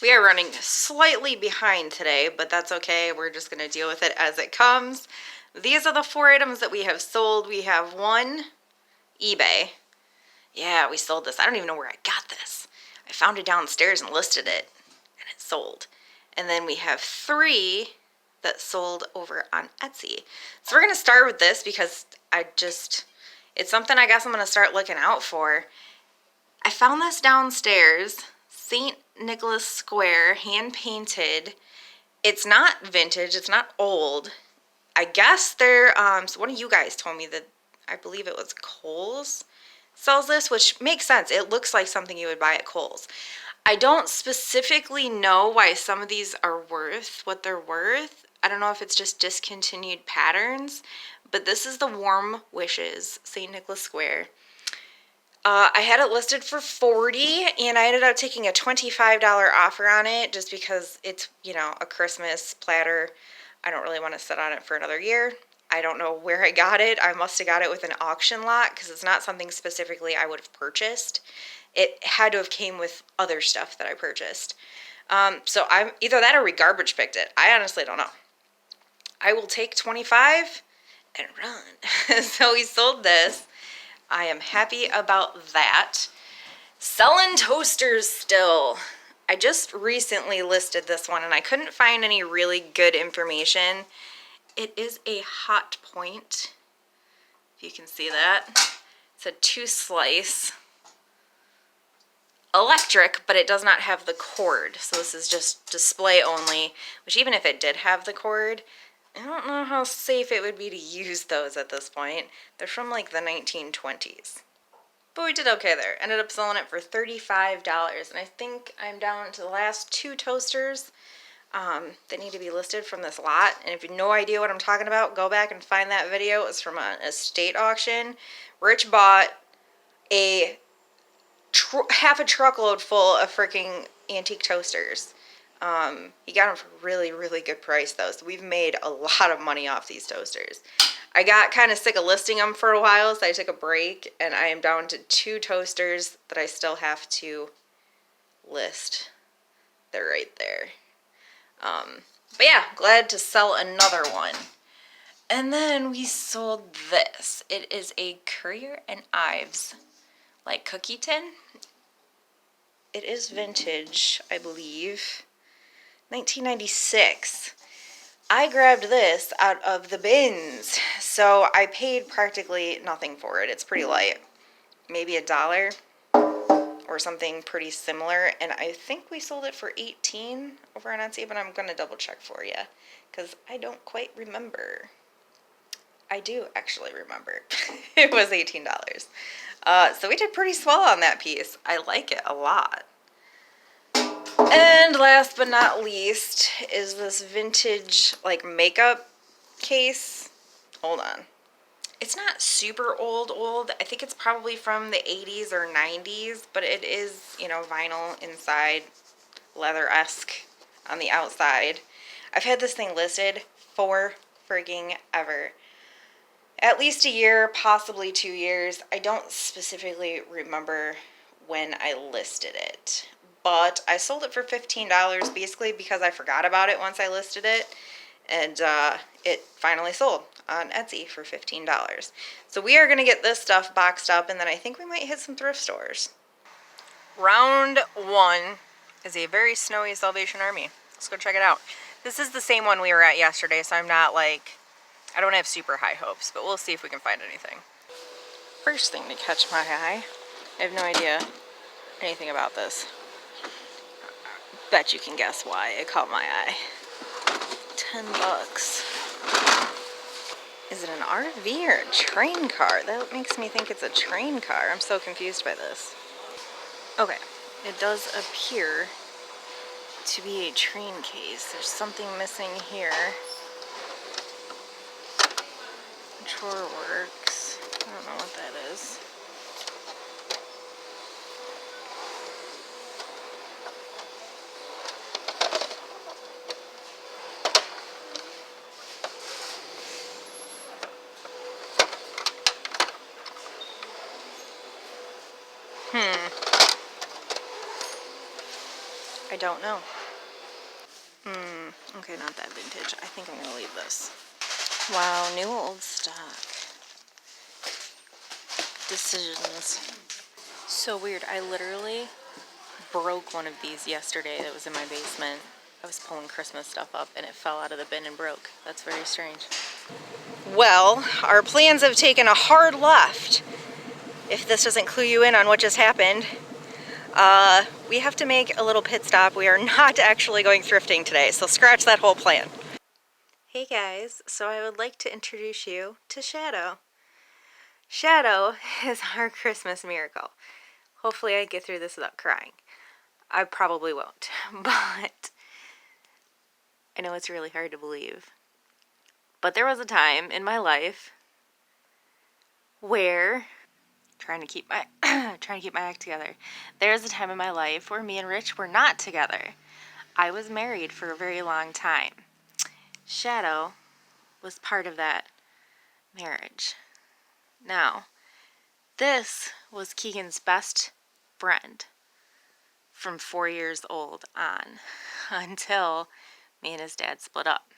We are running slightly behind today, but that's okay. We're just going to deal with it as it comes. These are the 4 items that we have sold. We have 1, eBay. Yeah, we sold this. I don't even know where I got this. I found it downstairs and listed it, and it sold. And then we have 3 that sold over on Etsy. So we're going to start with this because it's something I guess I'm going to start looking out for. I found this downstairs, St. Nicholas Square, hand painted. It's not vintage, it's not old. I guess they're, so one of you guys told me that, I believe it was Kohl's sells this, which makes sense. It looks like something you would buy at Kohl's. I don't specifically know why some of these are worth what they're worth. I don't know if it's just discontinued patterns, but this is the Warm Wishes, St. Nicholas Square. I had it listed for $40, and I ended up taking a $25 offer on it just because it's, a Christmas platter. I don't really want to sit on it for another year. I don't know where I got it. I must have got it with an auction lot because it's not something specifically I would have purchased. It had to have came with other stuff that I purchased. So I'm either that or we garbage picked it. I honestly don't know. I will take 25 and run. So we sold this. I am happy about that. Selling toasters still. I just recently listed this one and I couldn't find any really good information. It is a Hot Point, if you can see that. It's a 2-slice. Electric, but it does not have the cord. So this is just display only, which even if it did have the cord, I don't know how safe it would be to use those at this point. They're from like the 1920s. But we did okay there. Ended up selling it for $35. And I think I'm down to the last 2 toasters that need to be listed from this lot. And if you have no idea what I'm talking about, go back and find that video. It was from an estate auction. Rich bought half a truckload full of freaking antique toasters. He got them for a really, really good price though. So we've made a lot of money off these toasters. I got kind of sick of listing them for a while, so I took a break, and I am down to 2 toasters that I still have to list. They're right there. But yeah, glad to sell another one. And then we sold this. It is a Currier and Ives, like cookie tin. It is vintage, I believe. 1996. I grabbed this out of the bins, so I paid practically nothing for it. It's pretty light. Maybe $1 or something pretty similar, and I think we sold it for $18 over on Etsy, but I'm going to double check for you because I don't quite remember. I do actually remember. It was $18. So we did pretty swell on that piece. I like it a lot. And last but not least is this vintage like makeup case. Hold on. It's not super old. I think it's probably from the 80s or 90s, but it is, vinyl inside, leather-esque on the outside. I've had this thing listed for frigging ever. At least a year, possibly 2 years. I don't specifically remember when I listed it. But I sold it for $15 basically because I forgot about it once I listed it. And it finally sold on Etsy for $15. So we are going to get this stuff boxed up, and then I think we might hit some thrift stores. Round 1 is a very snowy Salvation Army. Let's go check it out. This is the same one we were at yesterday, so I don't have super high hopes, but we'll see if we can find anything. First thing to catch my eye, I have no idea anything about this. Bet you can guess why it caught my eye. $10. Is it an RV or a train car? That makes me think it's a train car. I'm so confused by this. Okay, it does appear to be a train case. There's something missing here. Drawer works. I don't know what that is. I don't know. Okay, not that vintage. I think I'm gonna leave this. Wow, new old stock. Decisions. So weird. I literally broke one of these yesterday that was in my basement. I was pulling Christmas stuff up and it fell out of the bin and broke. That's very strange. Well, our plans have taken a hard left. If this doesn't clue you in on what just happened, we have to make a little pit stop. We are not actually going thrifting today, so scratch that whole plan. Hey guys, so I would like to introduce you to Shadow. Shadow is our Christmas miracle. Hopefully I get through this without crying. I probably won't, but I know it's really hard to believe. But there was a time in my life where trying to keep my act together. There's a time in my life where me and Rich were not together. I was married for a very long time. Shadow was part of that marriage. Now, this was Keegan's best friend from 4 years old on until me and his dad split up.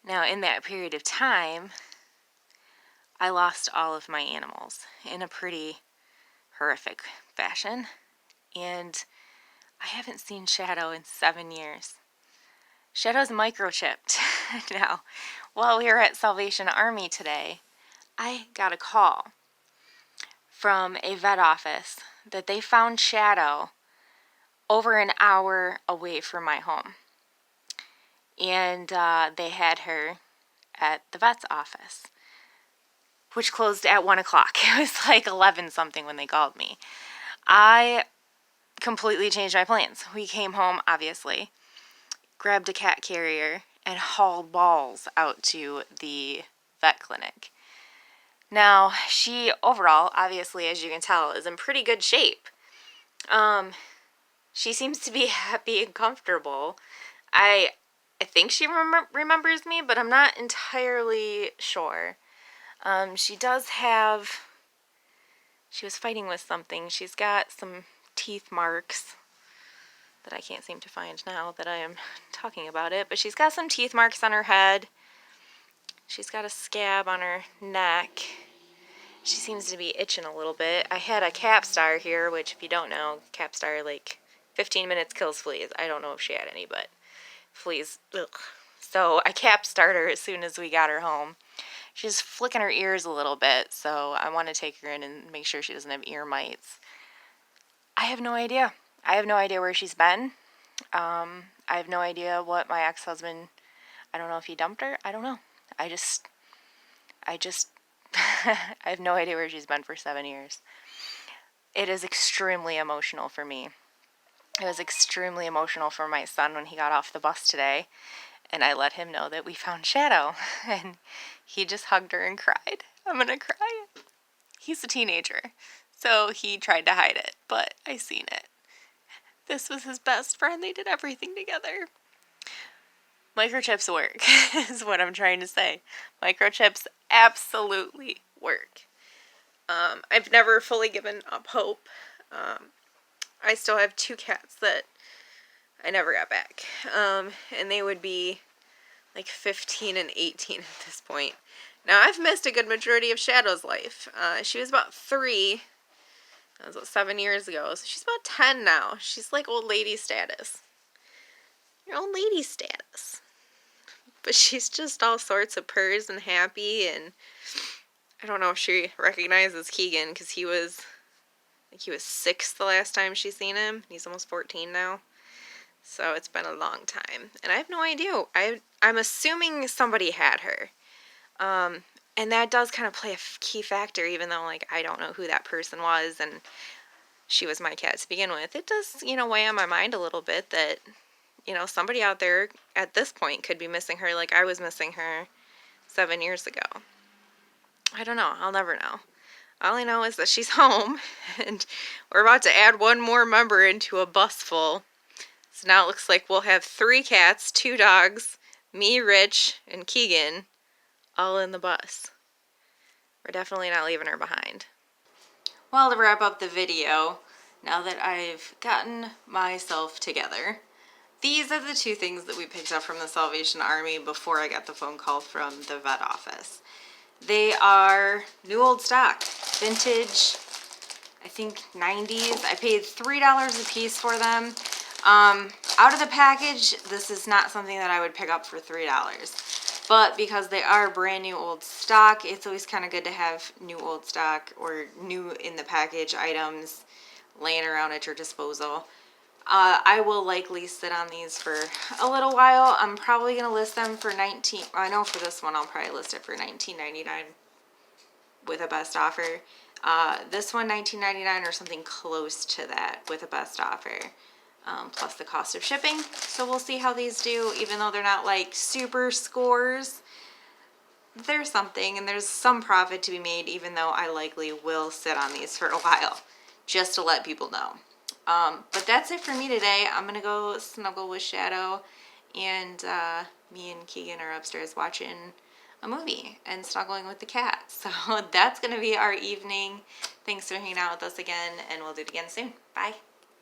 Now, in that period of time, I lost all of my animals in a pretty horrific fashion, and I haven't seen Shadow in 7 years. Shadow's microchipped. Now, while we were at Salvation Army today, I got a call from a vet office that they found Shadow over an hour away from my home. And they had her at the vet's office, which closed at 1 o'clock. It was like 11 something when they called me. I completely changed my plans. We came home, obviously, grabbed a cat carrier, and hauled balls out to the vet clinic. Now, she overall, obviously, as you can tell, is in pretty good shape. She seems to be happy and comfortable. I think she remembers me, but I'm not entirely sure. She does have... She was fighting with something. She's got some teeth marks that I can't seem to find now that I am talking about it. But she's got some teeth marks on her head. She's got a scab on her neck. She seems to be itching a little bit. I had a Capstar here, which if you don't know, Capstar, like, 15 minutes kills fleas. I don't know if she had any, but fleas, ugh. So I Capstarred her as soon as we got her home. She's flicking her ears a little bit, so I want to take her in and make sure she doesn't have ear mites. I have no idea. I have no idea where she's been. I have no idea what my ex-husband, I don't know if he dumped her. I don't know. I have no idea where she's been for 7 years. It is extremely emotional for me. It was extremely emotional for my son when he got off the bus today, and I let him know that we found Shadow, and he just hugged her and cried. I'm gonna cry. He's a teenager, so he tried to hide it, but I seen it. This was his best friend. They did everything together. Microchips work, is what I'm trying to say. Microchips absolutely work. I've never fully given up hope. I still have 2 cats that I never got back. And they would be like 15 and 18 at this point. Now, I've missed a good majority of Shadow's life. She was about 3. That was about 7 years ago. So she's about 10 now. She's like old lady status. Your old lady status. But she's just all sorts of purrs and happy. And I don't know if she recognizes Keegan because he was 6 the last time she seen him. He's almost 14 now. So it's been a long time. And I have no idea. I'm assuming somebody had her. And that does kind of play a key factor, even though, like, I don't know who that person was and she was my cat to begin with. It does, weigh on my mind a little bit that, somebody out there at this point could be missing her like I was missing her 7 years ago. I don't know. I'll never know. All I know is that she's home, and we're about to add one more member into a bus full. So now it looks like we'll have 3 cats, 2 dogs, me, Rich, and Keegan, all in the bus. We're definitely not leaving her behind. Well, to wrap up the video, now that I've gotten myself together, these are the two things that we picked up from the Salvation Army before I got the phone call from the vet office. They are new old stock, vintage, I think 90s. I paid $3 a piece for them. Out of the package, this is not something that I would pick up for $3. But because they are brand new old stock, it's always kind of good to have new old stock or new in the package items laying around at your disposal. I will likely sit on these for a little while. I'm probably going to list them for I know for this one I'll probably list it for $19.99 with a best offer. This one $19.99 or something close to that with a best offer. Plus the cost of shipping. So we'll see how these do, even though they're not like super scores. There's something and there's some profit to be made, even though I likely will sit on these for a while, just to let people know. But that's it for me today. I'm gonna go snuggle with Shadow, and me and Keegan are upstairs watching a movie and snuggling with the cat. So that's gonna be our evening. Thanks for hanging out with us again, and we'll do it again soon. Bye.